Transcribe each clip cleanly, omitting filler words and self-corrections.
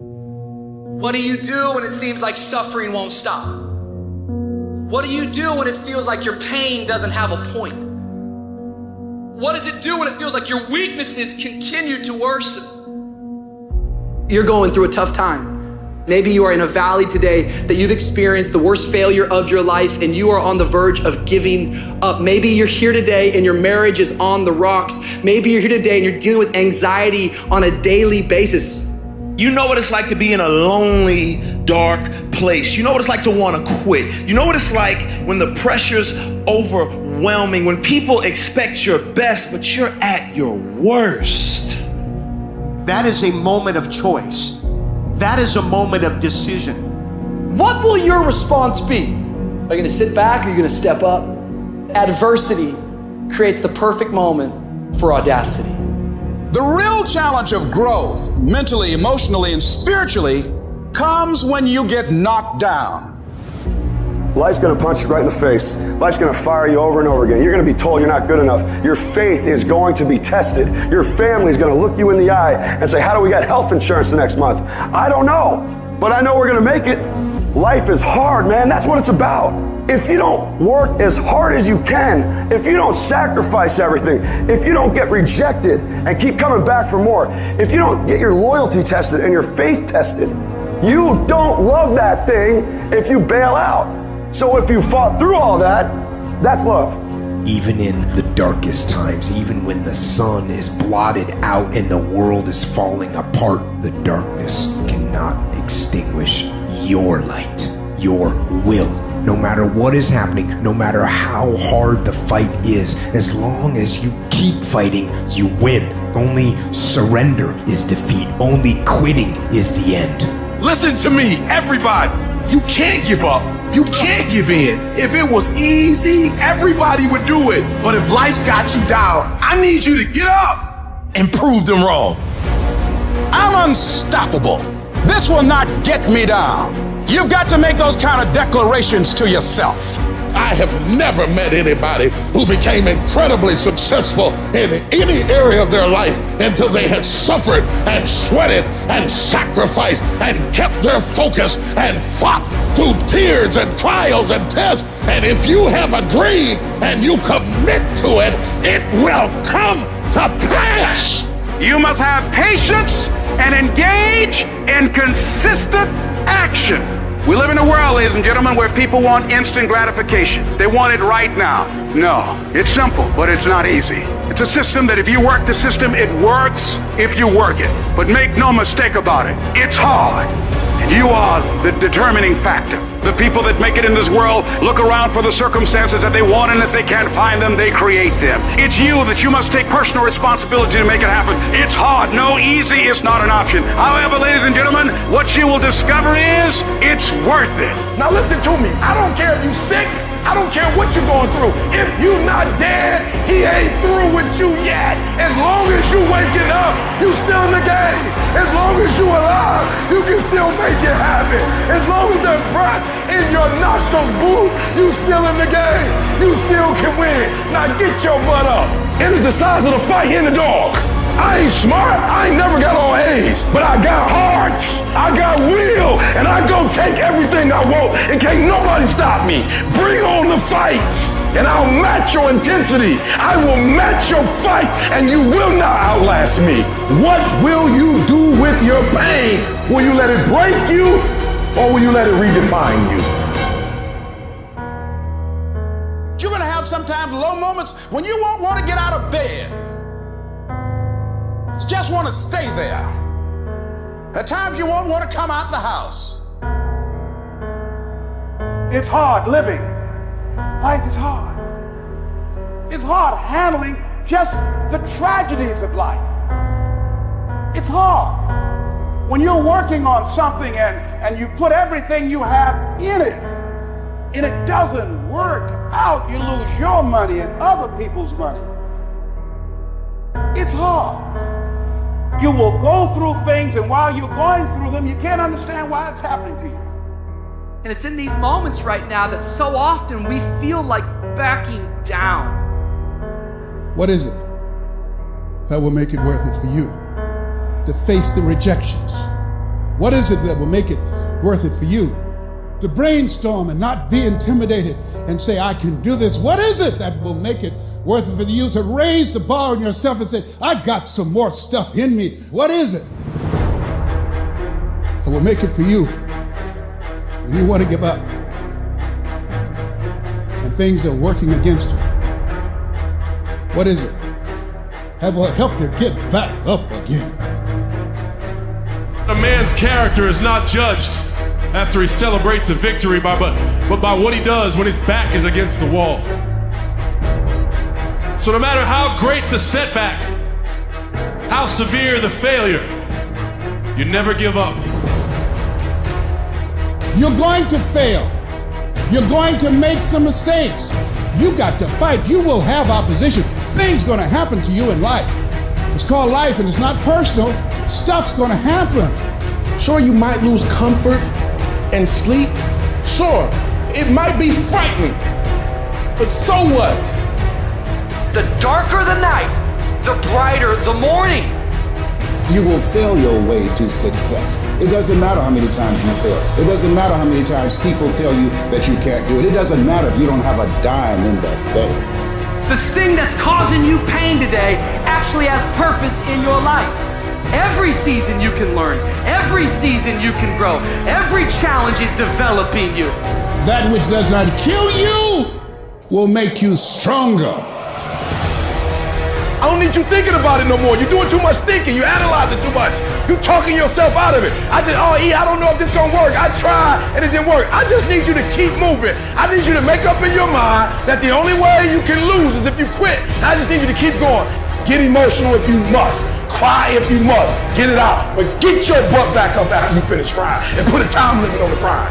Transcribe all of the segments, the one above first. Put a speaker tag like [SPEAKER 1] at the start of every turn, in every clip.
[SPEAKER 1] What do you do when it seems like suffering won't stop? What do you do when it feels like your pain doesn't have a point? What does it do when it feels like your weaknesses continue to worsen? You're going through a tough time. Maybe you are in a valley today that you've experienced the worst failure of your life and you are on the verge of giving up. Maybe you're here today and your marriage is on the rocks. Maybe you're here today and you're dealing with anxiety on a daily basis.
[SPEAKER 2] You know what it's like to be in a lonely, dark place. You know what it's like to want to quit. You know what it's like when the pressure's overwhelming, when people expect your best, but you're at your worst.
[SPEAKER 3] That is a moment of choice. That is a moment of decision.
[SPEAKER 1] What will your response be? Are you going to sit back or are you going to step up? Adversity creates the perfect moment for audacity.
[SPEAKER 4] The real challenge of growth, mentally, emotionally, and spiritually, comes when you get knocked down.
[SPEAKER 5] Life's gonna punch you right in the face. Life's gonna fire you over and over again. You're gonna be told you're not good enough. Your faith is going to be tested. Your family's gonna look you in the eye and say, how do we get health insurance the next month? I don't know, but I know we're gonna make it. Life is hard, man. That's what it's about. If you don't work as hard as you can, if you don't sacrifice everything, if you don't get rejected and keep coming back for more, if you don't get your loyalty tested and your faith tested, you don't love that thing if you bail out. So if you fought through all that, that's love.
[SPEAKER 6] Even in the darkest times, even when the sun is blotted out and the world is falling apart, the darkness cannot extinguish your light, your will. No matter what is happening, no matter how hard the fight is, as long as you keep fighting, you win. Only surrender is defeat. Only quitting is the end.
[SPEAKER 2] Listen to me, everybody. You can't give up. You can't give in. If it was easy, everybody would do it. But if life's got you down, I need you to get up and prove them wrong.
[SPEAKER 4] I'm unstoppable. This will not get me down. You've got to make those kind of declarations to yourself.
[SPEAKER 7] I have never met anybody who became incredibly successful in any area of their life until they had suffered and sweated and sacrificed and kept their focus and fought through tears and trials and tests. And if you have a dream and you commit to it, it will come to pass.
[SPEAKER 8] You must have patience and engage in consistent action. We live in a world, ladies and gentlemen, where people want instant gratification. They want it right now. No, it's simple, but it's not easy. It's a system that if you work the system, it works if you work it. But make no mistake about it, it's hard. And you are the determining factor. The people that make it in this world look around for the circumstances that they want, and if they can't find them, they create them. It's you that you must take personal responsibility to make it happen. It's hard. No, easy is not an option. However, ladies and gentlemen, what you will discover is it's worth it.
[SPEAKER 9] Now listen to me. I don't care if you're sick. I don't care what you're going through. If you're not dead, he ain't through with you yet. As long as you waking up, you still in the game. As long as you alive, you can still make it happen. As long as that breath in your nostrils move, you still in the game. You still can win. Now get your butt up. It is the size of the fight in the dog. I ain't smart, I ain't never got on A's, but I got heart, I got will, and I go take everything I want, and can't nobody stop me. Bring on the fight, and I'll match your intensity. I will match your fight, and you will not outlast me. What will you do with your pain? Will you let it break you, or will you let it redefine you?
[SPEAKER 4] You're gonna have sometimes low moments when you won't want to get out of bed. Just want to stay there. At times you won't want to come out the house.
[SPEAKER 9] It's hard living. Life is hard. It's hard handling just the tragedies of life. It's hard when you're working on something and you put everything you have in it, and it doesn't work out. You lose your money and other people's money. It's hard. You will go through things, and while you're going through them, you can't understand why it's happening to you.
[SPEAKER 1] And it's in these moments right now that so often we feel like backing down.
[SPEAKER 10] What is it that will make it worth it for you to face the rejections, What is it that will make it worth it for you? To brainstorm and not be intimidated and say, I can do this. What is it that will make it worth it for you to raise the bar on yourself and say, I got some more stuff in me? What is it that will make it for you when you want to give up and things are working against you? What is it that will help you get back up again?
[SPEAKER 9] A man's character is not judged after he celebrates a victory, but by what he does when his back is against the wall. So no matter how great the setback, how severe the failure, you never give up.
[SPEAKER 10] You're going to fail. You're going to make some mistakes. You got to fight. You will have opposition. Things going to happen to you in life. It's called life and it's not personal. Stuff's going to happen.
[SPEAKER 4] Sure, you might lose comfort and sleep. Sure, it might be frightening, but so what?
[SPEAKER 1] The darker the night, the brighter the morning.
[SPEAKER 11] You will fail your way to success. It doesn't matter how many times you fail. It doesn't matter how many times people tell you that you can't do it. It doesn't matter if you don't have a dime in the bank.
[SPEAKER 1] The thing that's causing you pain today actually has purpose in your life. Every season you can learn. Every season you can grow. Every challenge is developing you.
[SPEAKER 10] That which does not kill you will make you stronger.
[SPEAKER 9] I don't need you thinking about it no more. You're doing too much thinking. You analyzing too much. You talking yourself out of it. I don't know if this gonna work. I tried and it didn't work. I just need you to keep moving. I need you to make up in your mind that the only way you can lose is if you quit. I just need you to keep going. Get emotional if you must. Cry if you must. Get it out. But get your butt back up after you finish crying and put a time limit on the crying.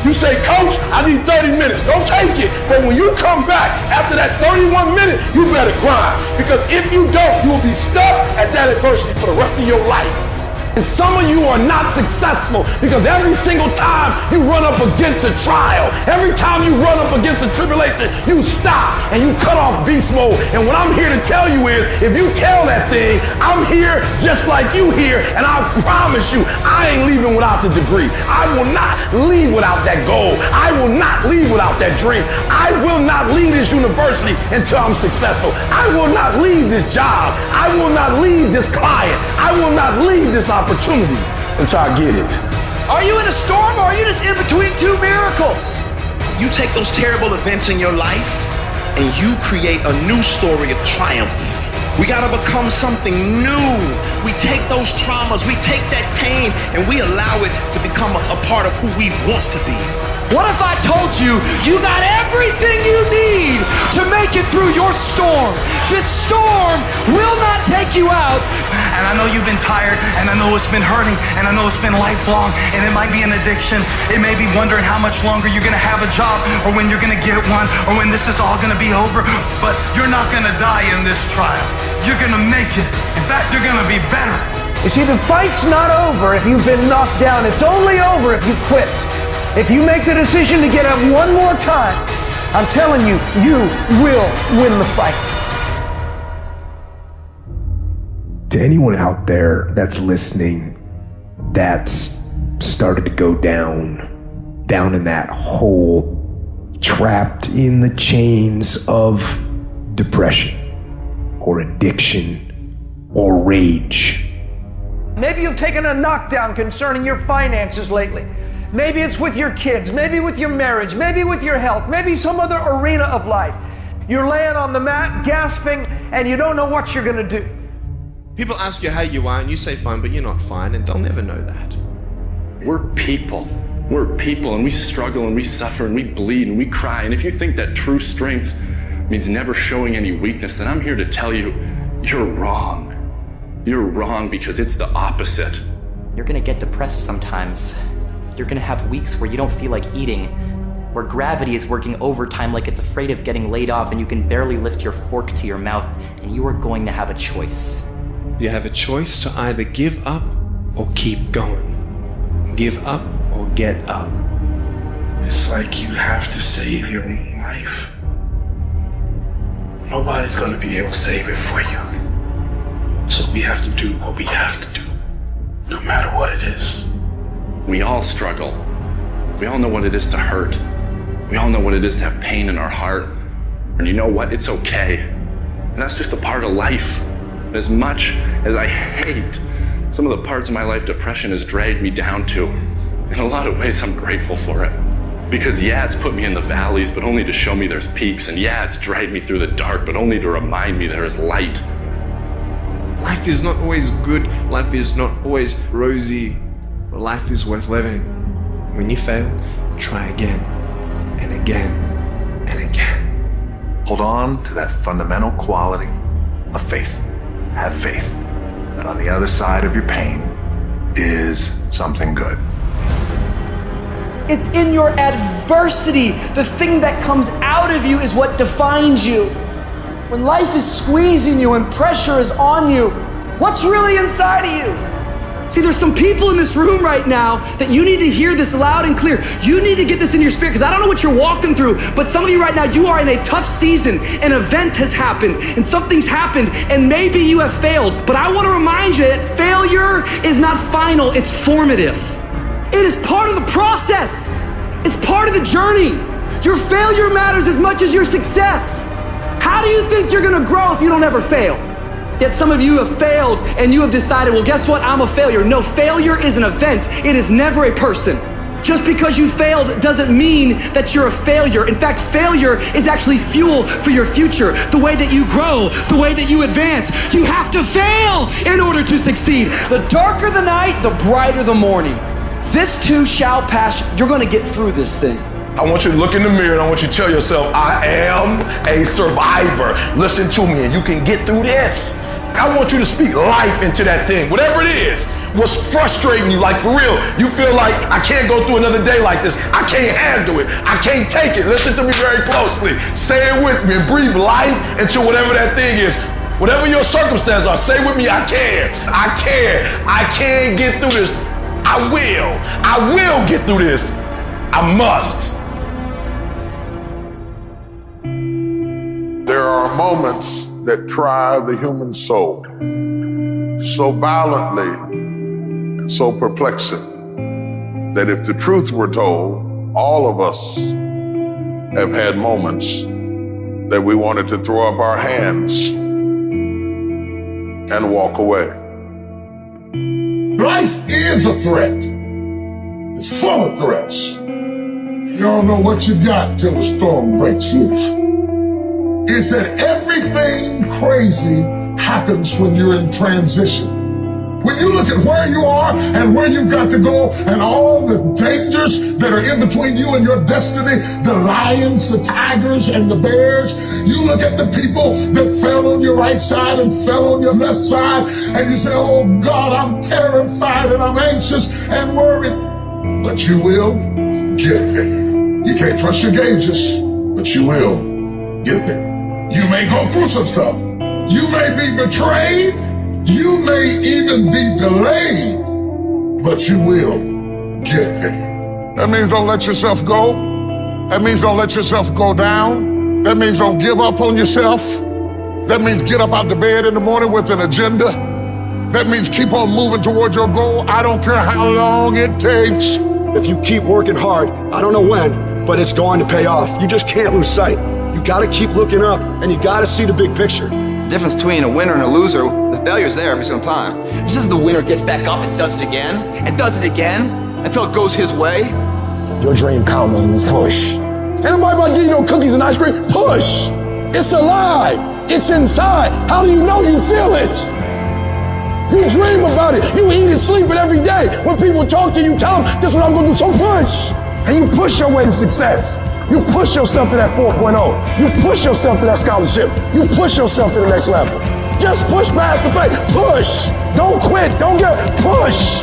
[SPEAKER 9] You say, Coach, I need 30 minutes. Don't take it. But when you come back after that 31 minutes, you better grind. Because if you don't, you will be stuck at that adversity for the rest of your life. And some of you are not successful because every single time you run up against a trial, every time you run up against a tribulation, you stop and you cut off beast mode. And what I'm here to tell you is, if you tell that thing, I'm here just like you here, and I promise you, I ain't leaving without the degree. I will not leave without that goal. I will not leave without that dream. I will not leave this university until I'm successful. I will not leave this job. I will not leave this client. I will not leave this opportunity until I get it.
[SPEAKER 1] Are you in a storm or are you just in between two miracles?
[SPEAKER 2] You take those terrible events in your life and you create a new story of triumph. We gotta become something new. We take those traumas, we take that pain, and we allow it to become a part of who we want to be.
[SPEAKER 1] What if I told you you got everything you need to make it through your storm? This storm will not take you out.
[SPEAKER 12] And I know you've been tired, and I know it's been hurting, and I know it's been lifelong, and it might be an addiction. It may be wondering how much longer you're gonna have a job, or when you're gonna get one, or when this is all gonna be over. But you're not gonna die in this trial. You're gonna make it. In fact, you're gonna be better.
[SPEAKER 13] You see, the fight's not over if you've been knocked down. It's only over if you quit. If you make the decision to get up one more time, I'm telling you, you will win the fight.
[SPEAKER 6] To anyone out there that's listening, that's started to go down in that hole, trapped in the chains of depression or addiction or rage.
[SPEAKER 13] Maybe you've taken a knockdown concerning your finances lately. Maybe it's with your kids, maybe with your marriage, maybe with your health, maybe some other arena of life. You're laying on the mat, gasping, and you don't know what you're gonna do.
[SPEAKER 14] People ask you how you are, and you say fine, but you're not fine, and they'll never know that.
[SPEAKER 15] We're people, and we struggle, and we suffer, and we bleed, and we cry. And if you think that true strength means never showing any weakness, then I'm here to tell you, you're wrong. You're wrong, because it's the opposite.
[SPEAKER 16] You're gonna get depressed sometimes. You're gonna have weeks where you don't feel like eating, where gravity is working overtime like it's afraid of getting laid off and you can barely lift your fork to your mouth, and you are going to have a choice.
[SPEAKER 14] You have a choice to either give up or keep going. Give up or get up.
[SPEAKER 17] It's like you have to save your own life. Nobody's gonna be able to save it for you. So we have to do what we have to do, no matter what it is.
[SPEAKER 15] We all struggle. We all know what it is to hurt. We all know what it is to have pain in our heart. And you know what? It's okay. And that's just a part of life. As much as I hate some of the parts of my life depression has dragged me down to, in a lot of ways, I'm grateful for it. Because yeah, it's put me in the valleys, but only to show me there's peaks. And yeah, it's dragged me through the dark, but only to remind me there is light.
[SPEAKER 14] Life is not always good. Life is not always rosy. But life is worth living. When you fail, try again and again and again.
[SPEAKER 18] Hold on to that fundamental quality of faith. Have faith that on the other side of your pain is something good.
[SPEAKER 1] It's in your adversity. The thing that comes out of you is what defines you. When life is squeezing you and pressure is on you, what's really inside of you? See, there's some people in this room right now that you need to hear this loud and clear. You need to get this in your spirit, because I don't know what you're walking through, but some of you right now, you are in a tough season. An event has happened and something's happened, and maybe you have failed. But I want to remind you that failure is not final, it's formative. It is part of the process. It's part of the journey. Your failure matters as much as your success. How do you think you're gonna grow if you don't ever fail? Yet some of you have failed and you have decided, well, guess what? I'm a failure. No, failure is an event. It is never a person. Just because you failed doesn't mean that you're a failure. In fact, failure is actually fuel for your future. The way that you grow, the way that you advance. You have to fail in order to succeed. The darker the night, the brighter the morning. This too shall pass. You're gonna get through this thing.
[SPEAKER 9] I want you to look in the mirror and I want you to tell yourself, I am a survivor. Listen to me and you can get through this. I want you to speak life into that thing, whatever it is. What's frustrating you, like for real, you feel like I can't go through another day like this. I can't handle it. I can't take it. Listen to me very closely. Say it with me and breathe life into whatever that thing is. Whatever your circumstances are, say with me, I can. I can. I can get through this. I will get through this. I must.
[SPEAKER 19] There are moments that try the human soul so violently and so perplexing that if the truth were told, all of us have had moments that we wanted to throw up our hands and walk away.
[SPEAKER 17] Life is a threat. It's full of threats. You don't know what you got till the storm breaks loose. It's that everything crazy happens when you're in transition. When you look at where you are and where you've got to go and all the dangers that are in between you and your destiny, the lions, the tigers, and the bears, you look at the people that fell on your right side and fell on your left side, and you say, oh God, I'm terrified and I'm anxious and worried. But you will get there. You can't trust your gauges, but you will get there. You may go through some stuff. You may be betrayed. You may even be delayed, but you will get there.
[SPEAKER 19] That means don't let yourself go. That means don't let yourself go down. That means don't give up on yourself. That means get up out the bed in the morning with an agenda. That means keep on moving toward your goal. I don't care how long it takes.
[SPEAKER 5] If you keep working hard, I don't know when, but it's going to pay off. You just can't lose sight. You gotta keep looking up and you gotta see the big picture.
[SPEAKER 20] The difference between a winner and a loser, the failure's there every single time. It's just the winner gets back up and does it again, and does it again, until it goes his way.
[SPEAKER 17] Your dream come when you push. Anybody about to give you no cookies and ice cream? Push! It's alive! It's inside! How do you know you feel it? You dream about it. You eat and sleep it every day. When people talk to you, tell them, this is what I'm gonna do, so push! And you push your way to success. You push yourself to that 4.0. You push yourself to that scholarship. You push yourself to the next level. Just push past the pain. Push. Don't quit. Don't push.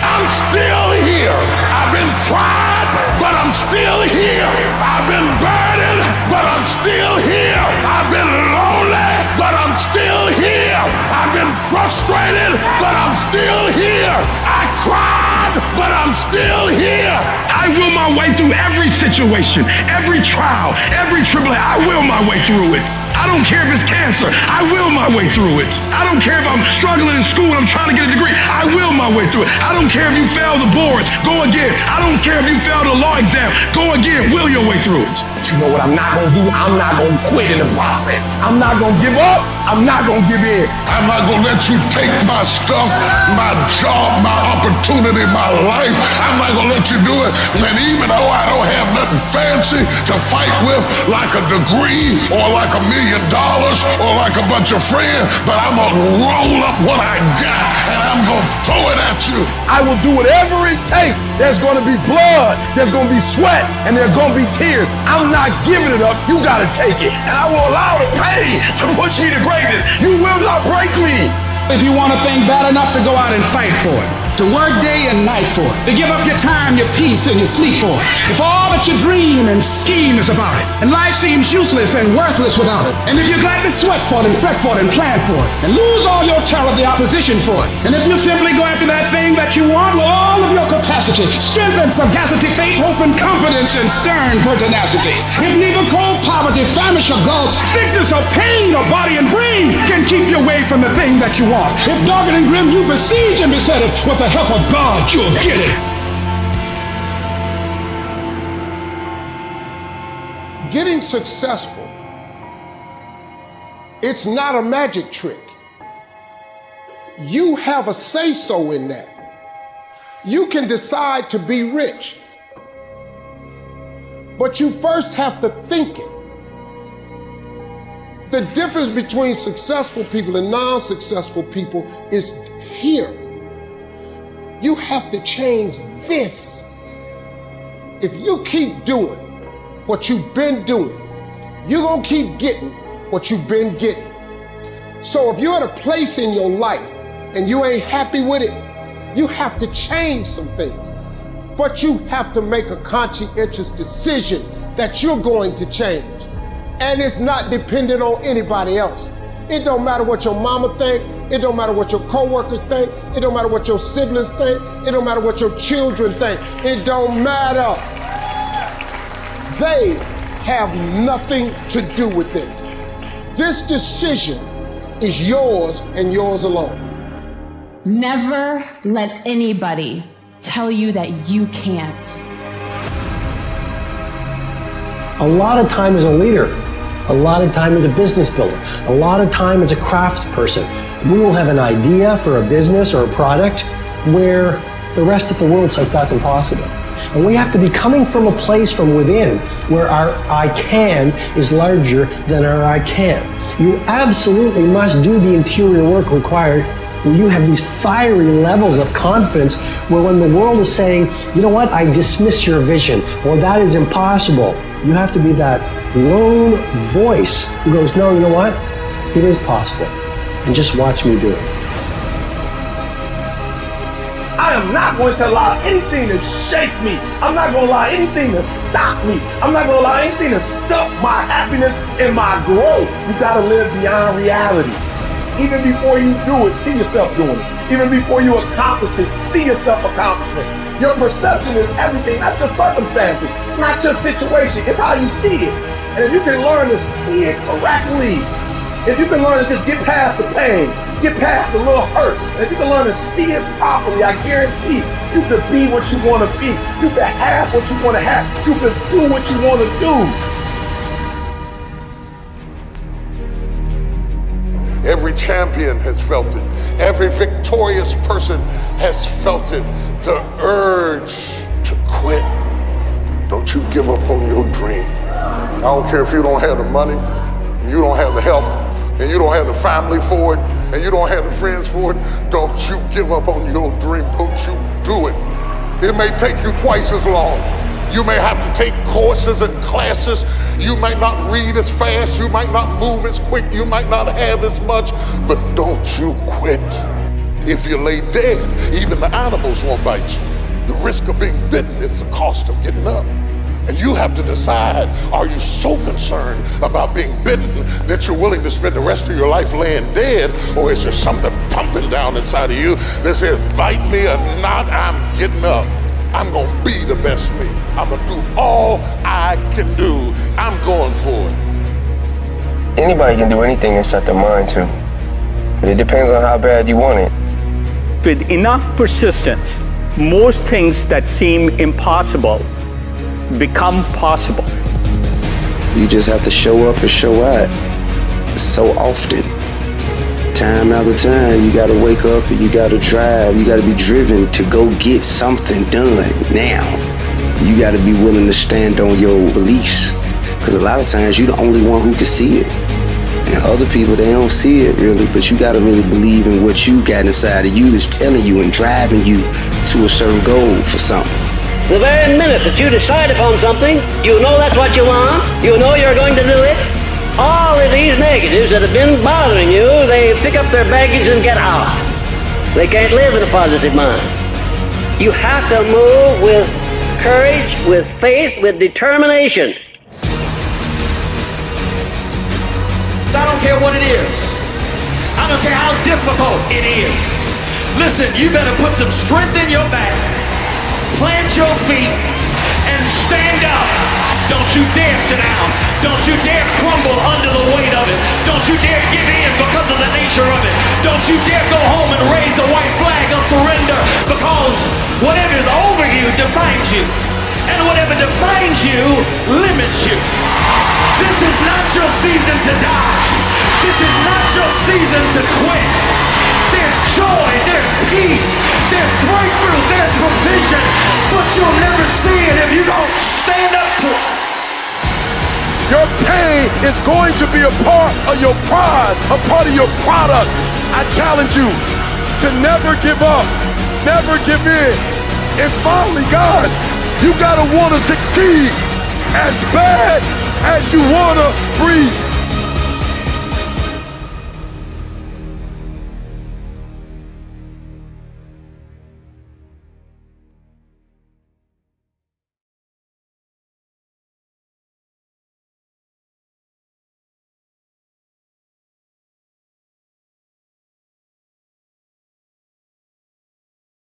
[SPEAKER 9] I'm still here. I've been tried, but I'm still here. I've been burdened, but I'm still here. I've been lonely, but I'm still here. I've been frustrated, but I'm still here. I cried, but I'm still here. I will my way through every situation, every trial, every tribulation. I will my way through it. I don't care if it's cancer. I will my way through it. I don't care if I'm struggling in school and I'm trying to get a degree. I will my way through it. I don't care if you fail the boards. Go again. I don't care if you fail the law exam. Go again. Will your way through it.
[SPEAKER 17] But you know what I'm not going to do? I'm not going to quit in the process. I'm not going to give up. I'm not going to give in.
[SPEAKER 19] I'm not going to let you take my stuff, my job, my opportunity, my life. I'm not going to let you do it. And even though I don't have nothing fancy to fight with, like a degree or like $1 million or like a bunch of friends, but I'm going to roll up what I got and I'm going to throw it at you.
[SPEAKER 9] I will do whatever it takes. There's going to be blood. There's going to be sweat. And there's going to be tears. I'm not giving it up. You got to take it. And I will allow the pain to push me to greatness. You will not break me.
[SPEAKER 4] If you want a thing bad enough to go out and fight for it, to work day and night for it, to give up your time, your peace, and your sleep for it, if all that you dream and scheme is about it, and life seems useless and worthless without it, and if you gladly sweat for it and fret for it and plan for it, and lose all your terror of the opposition for it, and if you simply go after that thing that you want with all of your capacity, strength and sagacity, faith, hope, and confidence, and stern pertinacity, if neither cold poverty, famish, or gulf, sickness or pain, or body and brain can keep you away from the thing that you want, if dark and grim you besiege and beset it with the help of God, you'll get it.
[SPEAKER 17] Getting successful, it's not a magic trick. You have a say-so in that. You can decide to be rich, but you first have to think it. The difference between successful people and non-successful people is here. You have to change this. If you keep doing what you've been doing, you're gonna keep getting what you've been getting. So if you're at a place in your life and you ain't happy with it, you have to change some things. But you have to make a conscientious decision that you're going to change. And it's not dependent on anybody else. It don't matter what your mama think. It don't matter what your coworkers think. It don't matter what your siblings think. It don't matter what your children think. It don't matter. They have nothing to do with it. This decision is yours and yours alone.
[SPEAKER 21] Never let anybody tell you that you can't.
[SPEAKER 22] A lot of time as a leader, a lot of time as a business builder, a lot of time as a craftsperson, we will have an idea for a business or a product where the rest of the world says that's impossible. And we have to be coming from a place from within where our I can is larger than our I can. You absolutely must do the interior work required where you have these fiery levels of confidence where when the world is saying, you know what, I dismiss your vision, or that is impossible, you have to be that lone voice who goes, no, you know what, it is possible, and just watch me do it.
[SPEAKER 9] I am not going to allow anything to shake me. I'm not going to allow anything to stop me. I'm not going to allow anything to stop my happiness and my growth. You got to live beyond reality. Even before you do it, see yourself doing it. Even before you accomplish it, see yourself accomplishing it. Your perception is everything, not your circumstances, not your situation. It's how you see it. And if you can learn to see it correctly, if you can learn to just get past the pain, get past the little hurt, and if you can learn to see it properly, I guarantee you can be what you want to be. You can have what you want to have. You can do what you want to do.
[SPEAKER 19] Every champion has felt it. Every victorious person has felt it. The urge to quit. Don't you give up on your dream. I don't care if you don't have the money, and you don't have the help, and you don't have the family for it, and you don't have the friends for it. Don't you give up on your dream. Don't you do it. It may take you twice as long. You may have to take courses and classes. You might not read as fast. You might not move as quick. You might not have as much, but don't you quit. If you lay dead, even the animals won't bite you. The risk of being bitten is the cost of getting up. And you have to decide, are you so concerned about being bitten that you're willing to spend the rest of your life laying dead? Or is there something pumping down inside of you that says, bite me or not, I'm
[SPEAKER 17] getting up. I'm gonna be the best me. I'm gonna do all I can do. I'm going for it.
[SPEAKER 3] Anybody can do anything they set their mind to, but it depends on how bad you want it.
[SPEAKER 7] With enough persistence, most things that seem impossible become possible.
[SPEAKER 23] You just have to show up and show out so often. Time after time, you gotta wake up and you gotta drive. You gotta be driven to go get something done now. You gotta be willing to stand on your beliefs, because a lot of times you're the only one who can see it. And other people, they don't see it really, but you gotta really believe in what you got inside of you that's telling you and driving you to a certain goal for something.
[SPEAKER 24] The very minute that you decide upon something, you know that's what you want, you know you're going to do it. All of these negatives that have been bothering you, they pick up their baggage and get out. They can't live in a positive mind. You have to move with courage, with faith, with determination.
[SPEAKER 25] I don't care what it is. I don't care how difficult it is. Listen, you better put some strength in your back, plant your feet, and stand up. Don't you dare sit down. Don't you dare crumble under the weight of it. Don't you dare give in because of the nature of it. Don't you dare go home and raise the white flag of surrender, because whatever is over you defines you. And whatever defines you limits you. This is not your season to die. This is not your season to quit. There's joy, there's peace, there's breakthrough, there's provision, but you'll never see it if you don't stand up to it.
[SPEAKER 9] Your pain is going to be a part of your prize, a part of your product. I challenge you to never give up, never give in. And finally, guys, you gotta wanna succeed as bad as you wanna breathe.